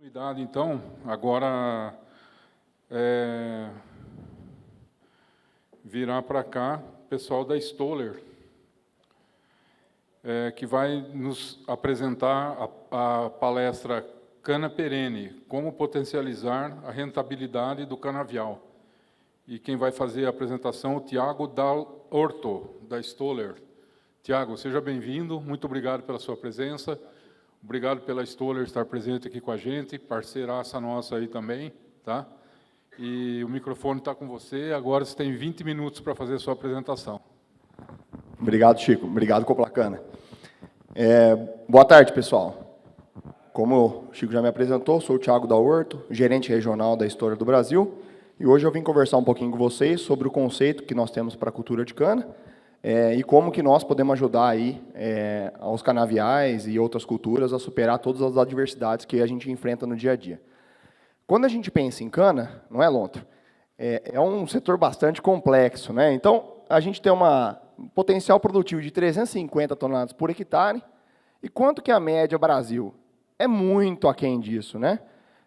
Cuidado, então, agora virar para cá o pessoal da Stoller, que vai nos apresentar a palestra Cana Perene, como potencializar a rentabilidade do canavial. E quem vai fazer a apresentação é o Tiago Dal Orto, da Stoller. Tiago, seja bem-vindo, muito obrigado pela sua presença, obrigado pela Stoller estar presente aqui com a gente, parceiraça nossa aí também, tá? E o microfone está com você, agora você tem 20 minutos para fazer a sua apresentação. Obrigado, Chico. Obrigado, Coplacana. Boa tarde, pessoal. Como o Chico já me apresentou, sou o Tiago Dal Orto, gerente regional da Stoller do Brasil, e hoje eu vim conversar um pouquinho com vocês sobre o conceito que nós temos para a cultura de cana, e como que nós podemos ajudar aí aos canaviais e outras culturas a superar todas as adversidades que a gente enfrenta no dia a dia. Quando a gente pensa em cana, não é, Lontro? É um setor bastante complexo, né? Então, a gente tem um potencial produtivo de 350 toneladas por hectare. E quanto que é a média Brasil? É muito aquém disso, né?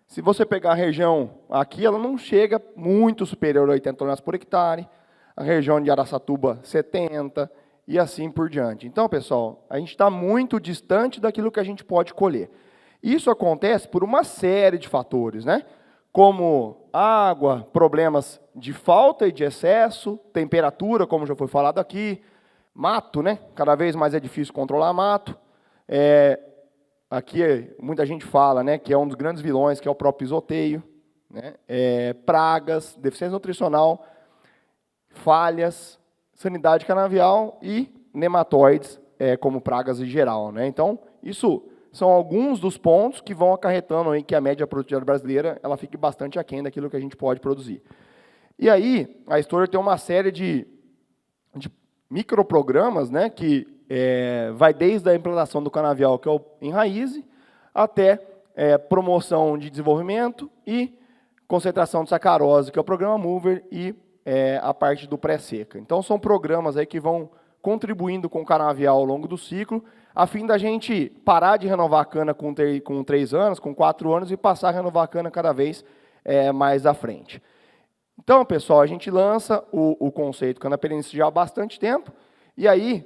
Se você pegar a região aqui, ela não chega muito superior a 80 toneladas por hectare. A região de Araçatuba, 70, e assim por diante. Então, pessoal, a gente está muito distante daquilo que a gente pode colher. Isso acontece por uma série de fatores, né? Como água, problemas de falta e de excesso, temperatura, como já foi falado aqui, mato, né? Cada vez mais é difícil controlar mato. Aqui muita gente fala, né, que é um dos grandes vilões, que é o próprio pisoteio, né? Pragas, deficiência nutricional, falhas, sanidade canavial e nematóides, como pragas em geral, né? Então, isso são alguns dos pontos que vão acarretando aí que a média produtividade brasileira ela fique bastante aquém daquilo que a gente pode produzir. E aí, a Stoller tem uma série de microprogramas, né, que vai desde a implantação do canavial, que é o Enraize, até promoção de desenvolvimento e concentração de sacarose, que é o programa Mover, e a parte do pré-seca. Então, são programas aí que vão contribuindo com o canavial ao longo do ciclo, a fim da gente parar de renovar a cana com 3 anos, com 4 anos, e passar a renovar a cana cada vez mais à frente. Então, pessoal, a gente lança o conceito cana perene já há bastante tempo, e aí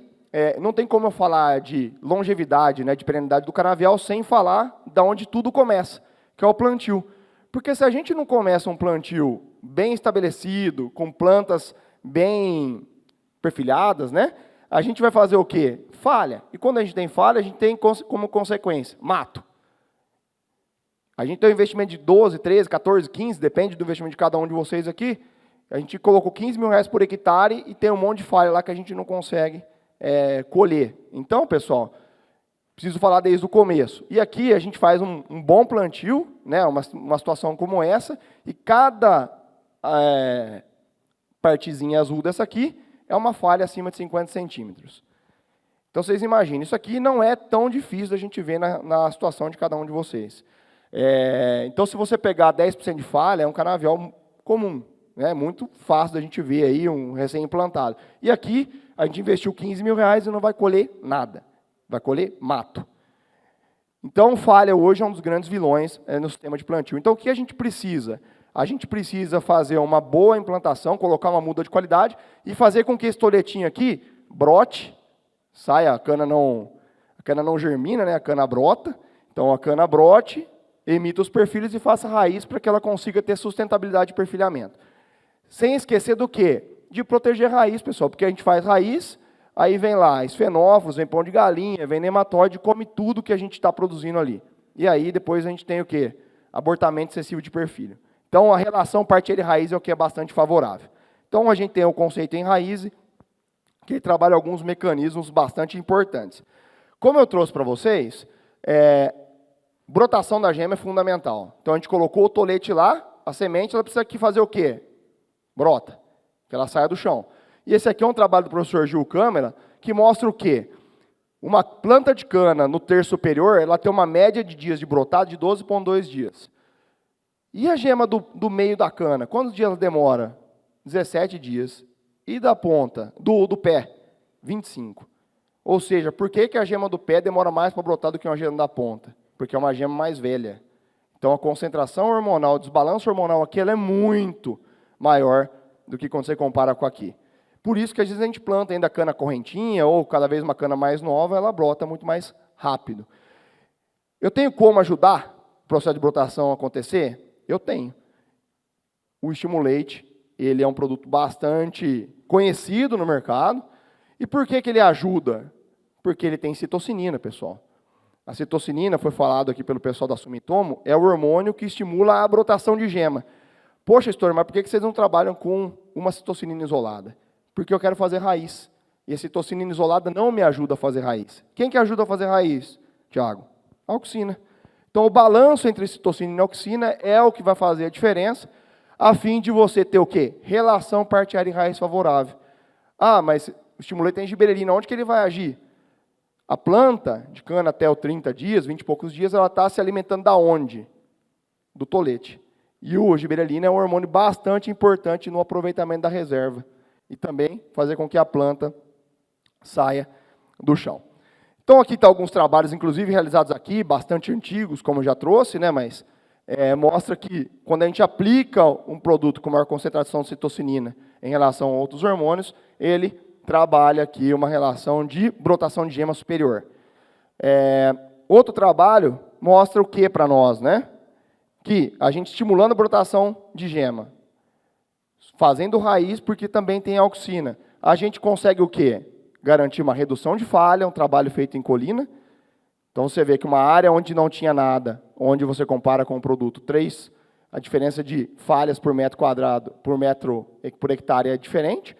não tem como eu falar de longevidade, né, de perenidade do canavial, sem falar de onde tudo começa, que é o plantio. Porque se a gente não começa um plantio bem estabelecido, com plantas bem perfilhadas, né, a gente vai fazer o quê? Falha. E quando a gente tem falha, a gente tem como consequência mato. A gente tem um investimento de 12, 13, 14, 15, depende do investimento de cada um de vocês aqui. A gente colocou 15 mil reais por hectare e tem um monte de falha lá que a gente não consegue colher. Então, pessoal, preciso falar desde o começo. E aqui a gente faz um bom plantio, né, uma situação como essa, e cada partezinha azul dessa aqui é uma falha acima de 50 centímetros. Então, vocês imaginem, isso aqui não é tão difícil da gente ver na situação de cada um de vocês. Então, se você pegar 10% de falha, é um canavial comum, né, muito fácil da gente ver aí, um recém-implantado. E aqui, a gente investiu 15 mil reais e não vai colher nada. Vai colher mato. Então, falha hoje é um dos grandes vilões no sistema de plantio. Então, o que a gente precisa? A gente precisa fazer uma boa implantação, colocar uma muda de qualidade e fazer com que esse toletinho aqui brote, saia, a cana não germina, né, a cana brota. Então, a cana brote, emita os perfilhos e faça raiz para que ela consiga ter sustentabilidade de perfilhamento. Sem esquecer do quê? De proteger a raiz, pessoal, porque a gente faz raiz, aí vem lá esfenófilos, vem pão de galinha, vem nematóide, come tudo que a gente está produzindo ali. E aí depois a gente tem o quê? Abortamento excessivo de perfilho. Então a relação partilha-raiz é o que é bastante favorável. Então a gente tem o conceito em raiz, que trabalha alguns mecanismos bastante importantes. Como eu trouxe para vocês, brotação da gema é fundamental. Então a gente colocou o tolete lá, a semente, ela precisa aqui fazer o quê? Brota, que ela saia do chão. E esse aqui é um trabalho do professor Gil Câmara, que mostra o quê? Uma planta de cana no terço superior, ela tem uma média de dias de brotado de 12,2 dias. E a gema do meio da cana, quantos dias ela demora? 17 dias. E da ponta, do pé? 25. Ou seja, por que a gema do pé demora mais para brotar do que uma gema da ponta? Porque é uma gema mais velha. Então, a concentração hormonal, o desbalanço hormonal aqui, ela é muito maior do que quando você compara com aqui. Por isso que às vezes a gente planta ainda cana correntinha, ou cada vez uma cana mais nova, ela brota muito mais rápido. Eu tenho como ajudar o processo de brotação a acontecer? Eu tenho. O Estimulate, ele é um produto bastante conhecido no mercado. E por que ele ajuda? Porque ele tem citocinina, pessoal. A citocinina, foi falado aqui pelo pessoal da Sumitomo, é o hormônio que estimula a brotação de gema. Poxa, História, mas por que vocês não trabalham com uma citocinina isolada? Porque eu quero fazer raiz. E a citocinina isolada não me ajuda a fazer raiz. Quem que ajuda a fazer raiz, Tiago? A auxina. Então, o balanço entre citocinina e auxina é o que vai fazer a diferença, a fim de você ter o quê? Relação partiária e raiz favorável. Ah, mas o estimulante tem giberelina, onde que ele vai agir? A planta de cana até os 30 dias, 20 e poucos dias, ela está se alimentando da onde? Do tolete. E o giberelina é um hormônio bastante importante no aproveitamento da reserva. E também fazer com que a planta saia do chão. Então, aqui estão alguns trabalhos, inclusive, realizados aqui, bastante antigos, como eu já trouxe, né, mas mostra que, quando a gente aplica um produto com maior concentração de citocinina em relação a outros hormônios, ele trabalha aqui uma relação de brotação de gema superior. Outro trabalho mostra o que para nós, né? Que a gente estimulando a brotação de gema, fazendo raiz, porque também tem auxina, a gente consegue o quê? Garantir uma redução de falha, um trabalho feito em colina. Então, você vê que uma área onde não tinha nada, onde você compara com o produto 3, a diferença de falhas por metro quadrado, por hectare é diferente.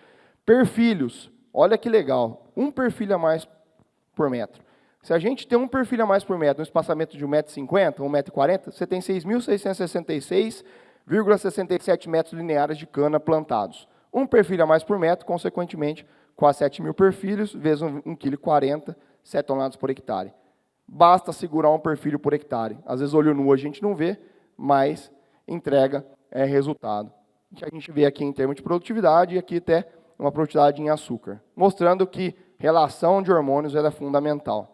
Perfilhos, olha que legal, um perfil a mais por metro. Se a gente tem um perfil a mais por metro, um espaçamento de 1,50 m, 1,40 m, você tem 6.666,67 metros lineares de cana plantados. Um perfil a mais por metro, consequentemente, quase 7.000 perfilhos, vezes 1,40 kg, 7 toneladas por hectare. Basta segurar um perfil por hectare. Às vezes, olho nu a gente não vê, mas entrega resultado. Que a gente vê aqui em termos de produtividade e aqui até uma produtividade em açúcar, mostrando que relação de hormônios é fundamental.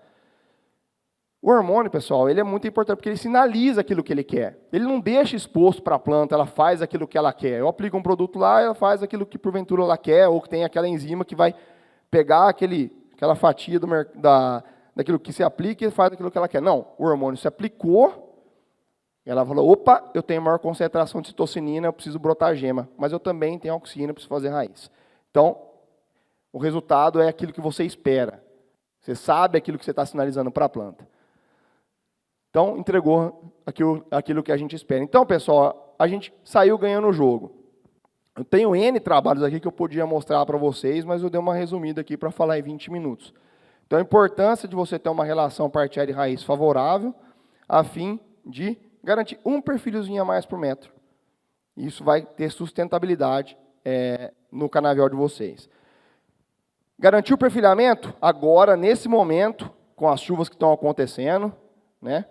O hormônio, pessoal, ele é muito importante porque ele sinaliza aquilo que ele quer. Ele não deixa exposto para a planta, ela faz aquilo que ela quer. Eu aplico um produto lá, ela faz aquilo que porventura ela quer, ou que tem aquela enzima que vai pegar aquela fatia daquilo que se aplica e faz aquilo que ela quer. Não, o hormônio se aplicou, ela falou, opa, eu tenho maior concentração de citocinina, eu preciso brotar gema, mas eu também tenho auxina, eu preciso fazer raiz. Então, o resultado é aquilo que você espera. Você sabe aquilo que você está sinalizando para a planta. Então, entregou aquilo que a gente espera. Então, pessoal, a gente saiu ganhando o jogo. Eu tenho N trabalhos aqui que eu podia mostrar para vocês, mas eu dei uma resumida aqui para falar em 20 minutos. Então, a importância de você ter uma relação partiária e raiz favorável, a fim de garantir um perfilhozinho a mais por metro. Isso vai ter sustentabilidade no canavial de vocês. Garantir o perfilhamento, agora, nesse momento, com as chuvas que estão acontecendo, né?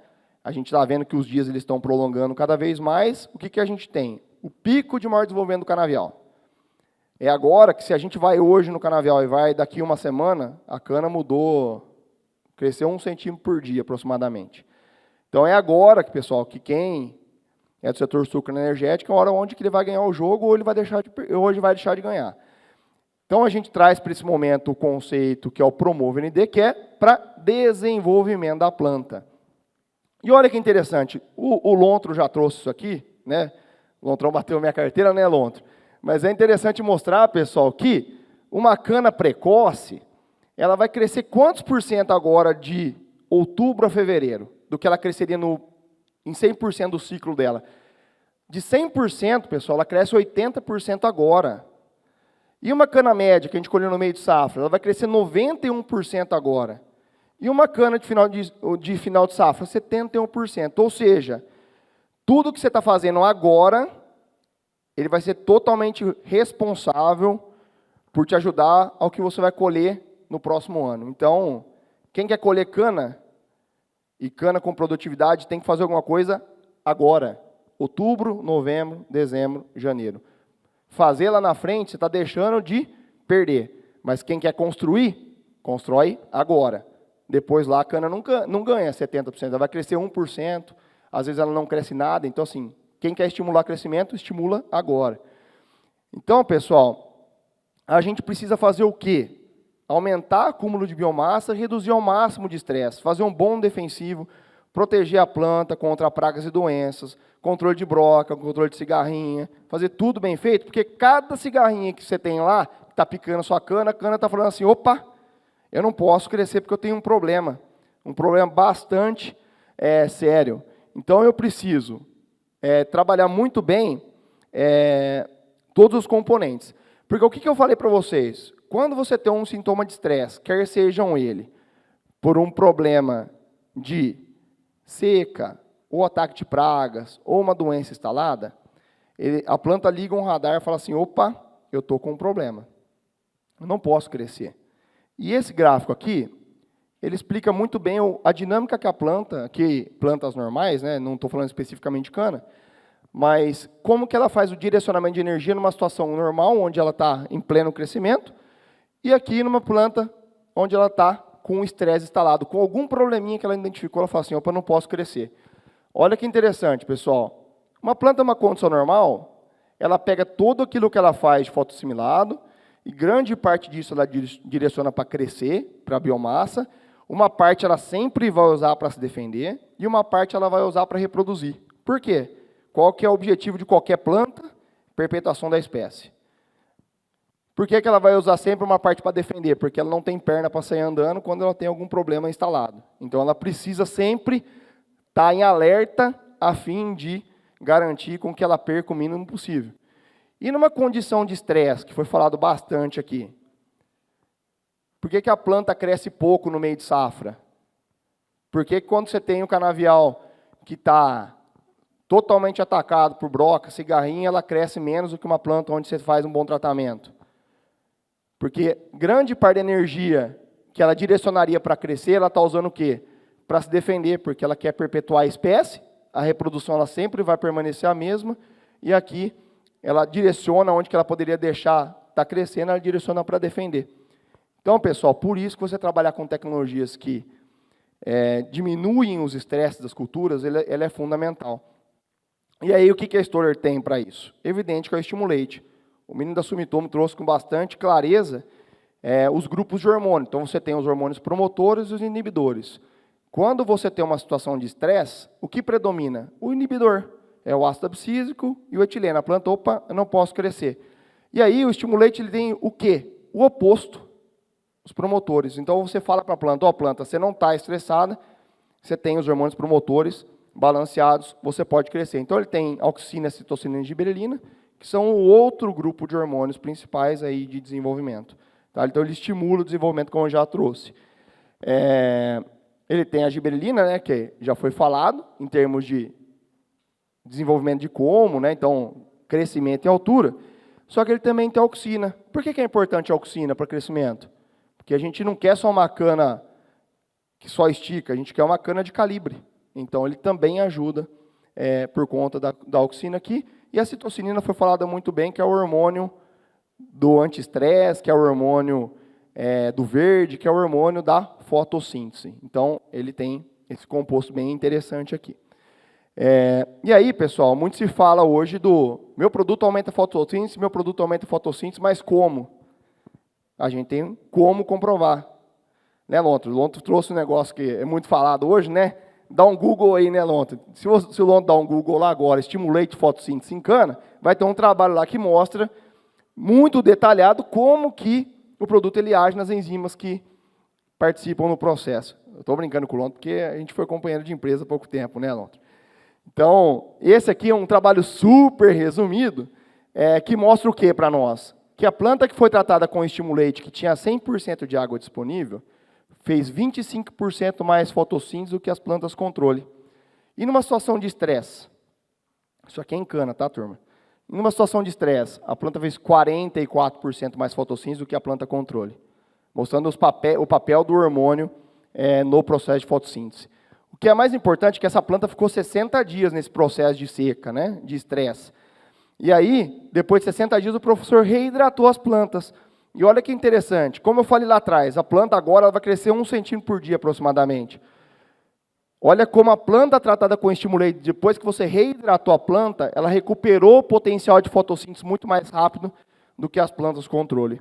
A gente está vendo que os dias eles estão prolongando cada vez mais. O que a gente tem? O pico de maior desenvolvimento do canavial. É agora que, se a gente vai hoje no canavial e vai daqui uma semana, a cana mudou, cresceu 1 centímetro por dia, aproximadamente. Então, é agora que, pessoal, que quem é do setor sucroenergético, é a hora onde que ele vai ganhar o jogo ou ele vai deixar de ganhar. Então, a gente traz para esse momento o conceito que é o Promove ND, que é para desenvolvimento da planta. E olha que interessante, o Lontro já trouxe isso aqui, né? O Lontrão bateu minha carteira, né, Lontro? Mas é interessante mostrar, pessoal, que uma cana precoce, ela vai crescer quantos por cento agora de outubro a fevereiro, do que ela cresceria em 100% do ciclo dela? De 100%, pessoal, ela cresce 80% agora. E uma cana média, que a gente colheu no meio de safra, ela vai crescer 91% agora. E uma cana de final de safra, 71%. Ou seja, tudo que você está fazendo agora, ele vai ser totalmente responsável por te ajudar ao que você vai colher no próximo ano. Então, quem quer colher cana, e cana com produtividade, tem que fazer alguma coisa agora. Outubro, novembro, dezembro, janeiro. Fazer lá na frente, você está deixando de perder. Mas quem quer construir, constrói agora. Depois lá a cana não ganha 70%, ela vai crescer 1%, às vezes ela não cresce nada. Então, assim, quem quer estimular crescimento, estimula agora. Então, pessoal, a gente precisa fazer o quê? Aumentar o acúmulo de biomassa, reduzir ao máximo de estresse, fazer um bom defensivo, proteger a planta contra pragas e doenças, controle de broca, controle de cigarrinha, fazer tudo bem feito, porque cada cigarrinha que você tem lá, que está picando a sua cana, a cana está falando assim, opa, eu não posso crescer porque eu tenho um problema bastante sério. Então, eu preciso trabalhar muito bem todos os componentes. Porque o que eu falei para vocês? Quando você tem um sintoma de estresse, quer sejam ele por um problema de seca, ou ataque de pragas, ou uma doença instalada, a planta liga um radar e fala assim, opa, eu estou com um problema. Eu não posso crescer. E esse gráfico aqui, ele explica muito bem a dinâmica que a planta, que plantas normais, né, não estou falando especificamente de cana, mas como que ela faz o direcionamento de energia numa situação normal, onde ela está em pleno crescimento, e aqui numa planta onde ela está com o estresse instalado, com algum probleminha que ela identificou, ela fala assim, opa, eu não posso crescer. Olha que interessante, pessoal. Uma planta numa condição normal, ela pega tudo aquilo que ela faz de fotossimilado, e grande parte disso ela direciona para crescer, para a biomassa, uma parte ela sempre vai usar para se defender, e uma parte ela vai usar para reproduzir. Por quê? Qual que é o objetivo de qualquer planta? Perpetuação da espécie. Por que ela vai usar sempre uma parte para defender? Porque ela não tem perna para sair andando quando ela tem algum problema instalado. Então, ela precisa sempre estar em alerta a fim de garantir com que ela perca o mínimo possível. E numa condição de estresse, que foi falado bastante aqui, por que a planta cresce pouco no meio de safra? Porque quando você tem um canavial que está totalmente atacado por broca, cigarrinha, ela cresce menos do que uma planta onde você faz um bom tratamento. Porque grande parte da energia que ela direcionaria para crescer, ela está usando o quê? Para se defender, porque ela quer perpetuar a espécie, a reprodução ela sempre vai permanecer a mesma, e aqui ela direciona onde que ela poderia deixar estar crescendo, ela direciona para defender. Então, pessoal, por isso que você trabalhar com tecnologias que diminuem os estresses das culturas, ele é fundamental. E aí, o que a Stoller tem para isso? Evidente que é o Stimulate. O menino da Sumitomo trouxe com bastante clareza os grupos de hormônio. Então, você tem os hormônios promotores e os inibidores. Quando você tem uma situação de estresse, o que predomina? O inibidor. É o ácido abscísico e o etileno. A planta, opa, eu não posso crescer. E aí, o Stimulate ele tem o quê? O oposto. Os promotores. Então, você fala para a planta, ó, planta, você não está estressada, você tem os hormônios promotores balanceados, você pode crescer. Então, ele tem auxina, citocina e gibberelina, que são o outro grupo de hormônios principais aí de desenvolvimento. Tá? Então, ele estimula o desenvolvimento, como eu já trouxe. Ele tem a gibberelina, né, que já foi falado, em termos de desenvolvimento de como, né, então, crescimento e altura. Só que ele também tem a auxina. Por que é importante a auxina para crescimento? Porque a gente não quer só uma cana que só estica, a gente quer uma cana de calibre. Então, ele também ajuda por conta da auxina aqui. E a citocinina foi falada muito bem, que é o hormônio do anti-estresse, que é o hormônio do verde, que é o hormônio da fotossíntese. Então, ele tem esse composto bem interessante aqui. E aí, pessoal, muito se fala hoje do meu produto aumenta a fotossíntese, meu produto aumenta a fotossíntese, mas como? A gente tem como comprovar. Né, Lonto? O Lonto trouxe um negócio que é muito falado hoje, né? Dá um Google aí, né, Lonto? Se o Lonto dá um Google lá agora, Stimulate fotossíntese em cana, vai ter um trabalho lá que mostra muito detalhado como que o produto ele age nas enzimas que participam no processo. Eu estou brincando com o Lonto, porque a gente foi companheiro de empresa há pouco tempo, né, Lonto? Então, esse aqui é um trabalho super resumido, que mostra o que para nós? Que a planta que foi tratada com Stimulate, que tinha 100% de água disponível, fez 25% mais fotossíntese do que as plantas controle. E numa situação de estresse, isso aqui é em cana, tá, turma? Numa situação de estresse, a planta fez 44% mais fotossíntese do que a planta controle, mostrando o papel do hormônio no processo de fotossíntese. O que é mais importante é que essa planta ficou 60 dias nesse processo de seca, né, de estresse. E aí, depois de 60 dias, o professor reidratou as plantas. E olha que interessante, como eu falei lá atrás, a planta agora ela vai crescer 1 centímetro por dia aproximadamente. Olha como a planta tratada com estimulante, depois que você reidratou a planta, ela recuperou o potencial de fotossíntese muito mais rápido do que as plantas controle.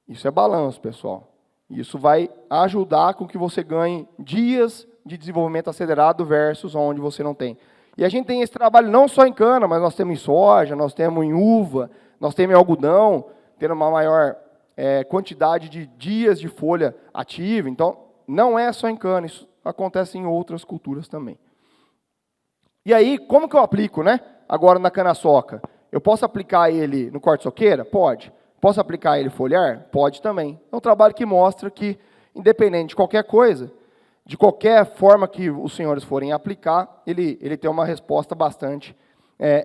Isso é balanço, pessoal. Isso vai ajudar com que você ganhe dias de desenvolvimento acelerado versus onde você não tem. E a gente tem esse trabalho não só em cana, mas nós temos em soja, nós temos em uva, nós temos em algodão, tendo uma maior quantidade de dias de folha ativa. Então, não é só em cana, isso acontece em outras culturas também. E aí, como que eu aplico, né? Agora na cana-soca. Eu posso aplicar ele no corte-soqueira? Pode. Posso aplicar ele foliar? Pode também. É um trabalho que mostra que, independente de qualquer coisa, de qualquer forma que os senhores forem aplicar, ele tem uma resposta bastante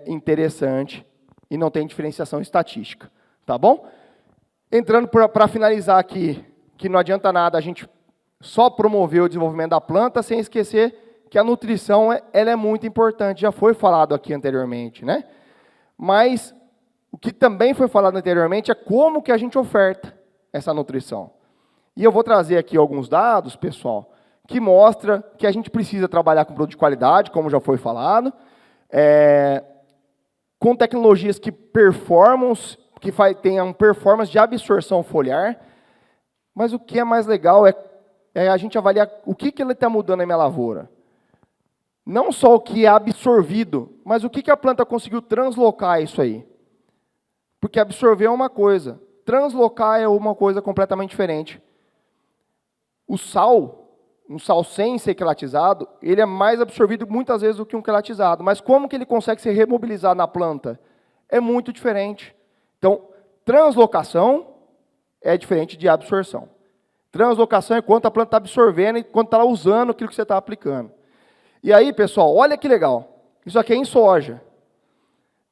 interessante e não tem diferenciação estatística. Tá bom? Entrando para finalizar aqui, que não adianta nada a gente só promover o desenvolvimento da planta sem esquecer que a nutrição ela é muito importante. Já foi falado aqui anteriormente, né? Mas o que também foi falado anteriormente é como que a gente oferta essa nutrição. E eu vou trazer aqui alguns dados, pessoal, que mostra que a gente precisa trabalhar com produto de qualidade, como já foi falado, com tecnologias que performam, que tenham performance de absorção foliar, mas o que é mais legal é a gente avaliar o que ele está mudando na minha lavoura. Não só o que é absorvido, mas o que a planta conseguiu translocar isso aí. Porque absorver é uma coisa, translocar é uma coisa completamente diferente. O sal, um sal sem ser quelatizado, ele é mais absorvido muitas vezes do que um quelatizado. Mas como que ele consegue ser remobilizado na planta? É muito diferente. Então, translocação é diferente de absorção. Translocação é quanto a planta está absorvendo e quanto está usando aquilo que você está aplicando. E aí, pessoal, olha que legal. Isso aqui é em soja.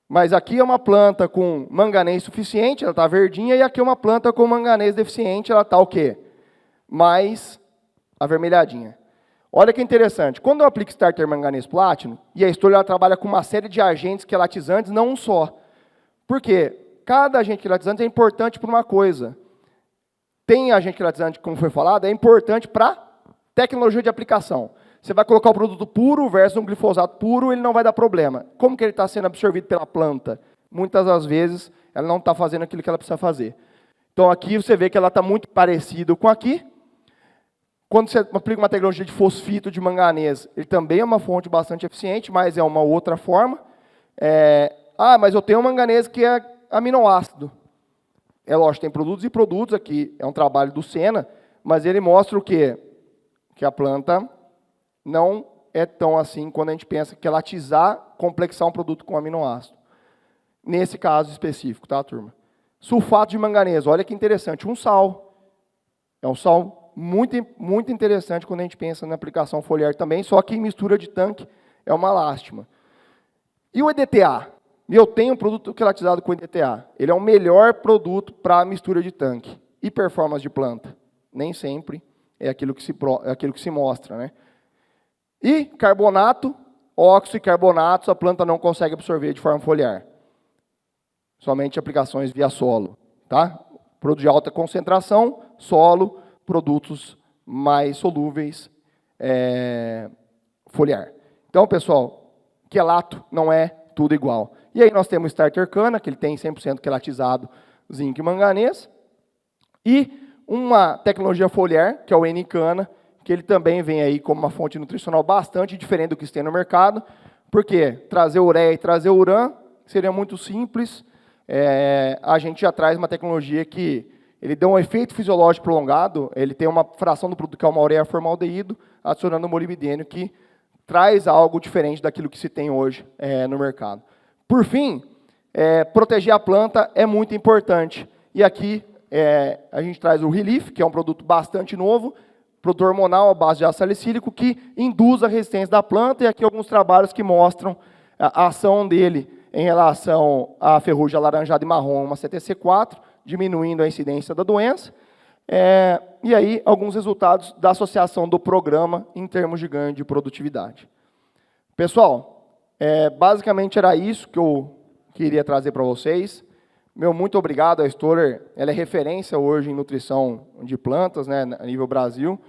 Mas aqui é uma planta com manganês suficiente, ela está verdinha, e aqui é uma planta com manganês deficiente, ela está o quê? Mais avermelhadinha. Olha que interessante. Quando eu aplico Starter Manganês Platinum, e a Stoller ela trabalha com uma série de agentes quelatizantes, não um só. Por quê? Cada agente quelatizante é importante para uma coisa. Tem agente quelatizante, como foi falado, é importante para tecnologia de aplicação. Você vai colocar o produto puro versus um glifosato puro, ele não vai dar problema. Como que ele está sendo absorvido pela planta? Muitas das vezes, ela não está fazendo aquilo que ela precisa fazer. Então, aqui você vê que ela está muito parecida com aqui. Quando você aplica uma tecnologia de fosfito de manganês, ele também é uma fonte bastante eficiente, mas é uma outra forma. Mas eu tenho um manganês que é aminoácido. É lógico, tem produtos e produtos aqui. É um trabalho do Sena, mas ele mostra o quê? Que a planta não é tão assim quando a gente pensa que quelatizar, complexar um produto com aminoácido. Nesse caso específico, tá, turma? Sulfato de manganês, olha que interessante, um sal. É um sal muito, muito interessante quando a gente pensa na aplicação foliar também, só que em mistura de tanque é uma lástima. E o EDTA? Eu tenho um produto quelatizado com EDTA. Ele é o melhor produto para mistura de tanque. E performance de planta? Nem sempre é aquilo que se mostra, né? E carbonato, óxido e carbonatos, a planta não consegue absorver de forma foliar. Somente aplicações via solo. Tá? Produto de alta concentração, solo, produtos mais solúveis, foliar. Então, pessoal, quelato não é tudo igual. E aí nós temos o Starter Cana, que ele tem 100% quelatizado zinco e manganês. E uma tecnologia foliar, que é o N-Cana, que ele também vem aí como uma fonte nutricional bastante diferente do que tem no mercado, porque trazer ureia e trazer urã seria muito simples, a gente já traz uma tecnologia que ele dá um efeito fisiológico prolongado, ele tem uma fração do produto que é uma ureia formaldeído, adicionando molibdênio, que traz algo diferente daquilo que se tem hoje no mercado. Por fim, proteger a planta é muito importante, e aqui a gente traz o Relief, que é um produto bastante novo, produto hormonal à base de ácido salicílico, que induz a resistência da planta, e aqui alguns trabalhos que mostram a ação dele em relação à ferrugem alaranjada e marrom, uma CTC4, diminuindo a incidência da doença, e aí alguns resultados da associação do programa em termos de ganho de produtividade. Pessoal, basicamente era isso que eu queria trazer para vocês. Meu muito obrigado, a Stoller, ela é referência hoje em nutrição de plantas, né, a nível Brasil.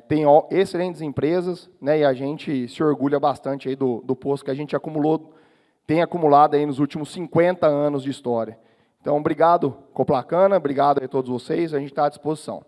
tem excelentes empresas, né, e a gente se orgulha bastante aí do posto que a gente tem acumulado aí nos últimos 50 anos de história. Então, obrigado, Coplacana, obrigado a todos vocês, a gente está à disposição.